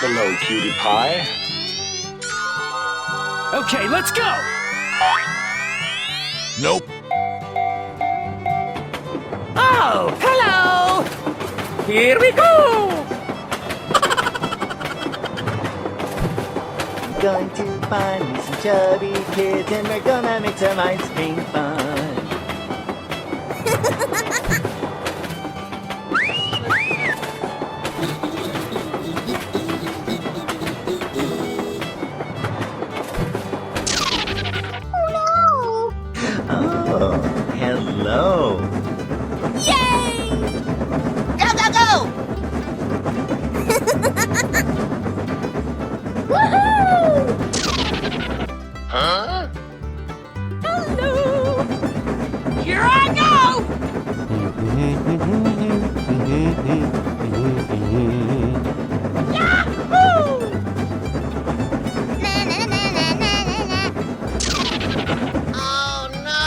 Hello, cutie pie. Okay, let's go! Nope. Oh, hello! Here we go! Going to find me some chubby kids and we're gonna make some ice cream fun. Oh, hello. Yay! Go, go, go! Woohoo! Huh? Hello! Here I go! Yahoo! Na na na na na na na. Oh no!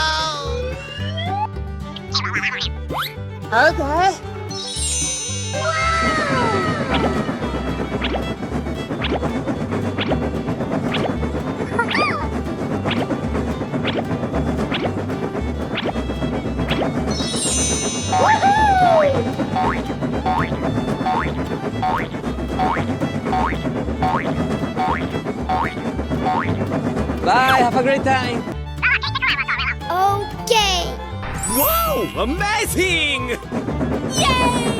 Okay. Bye, have a great time! Okay. Whoa, amazing! Yay!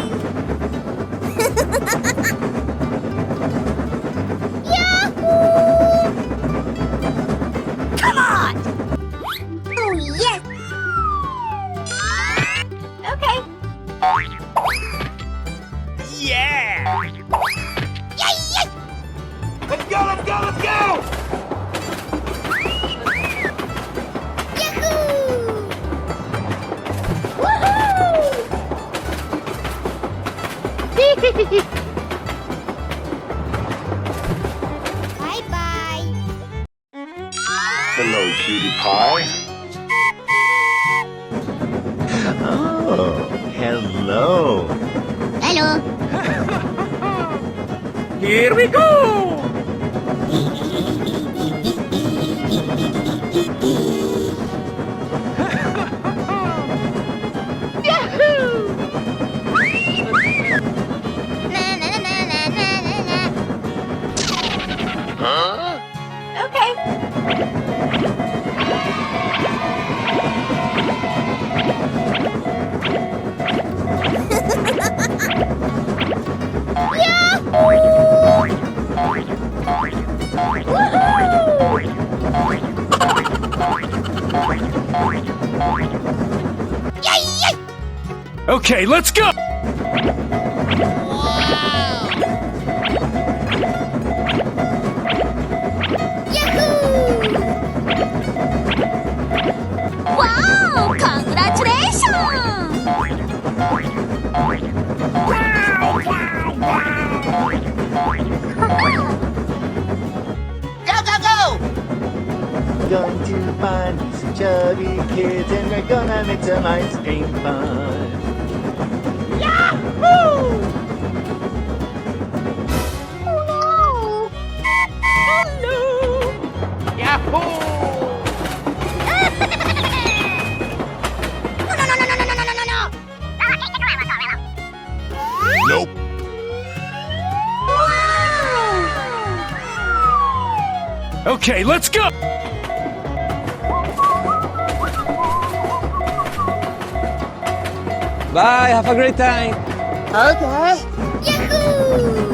Yahoo! Come on! Oh, yes! Okay. Yeah! Yay, yay! Let's go, let's go, let's go! Yahoo! Woohoo! Bye-bye. Hello, cutie pie. Oh, hello. Hello. Here we go! Na na na na na na na. Huh? Okay. Yay, yay! Okay, let's go! Yahoo! Wow! Congratulations! Go, go, go! Going to find me some chubby kids and we're gonna make some ice cream fun. Yahoo! Hello! Yahoo! No, no, no, no, no, no, no, no, no! Nope. Wow! Okay, let's go! Bye, have a great time! Okay. Yahoo!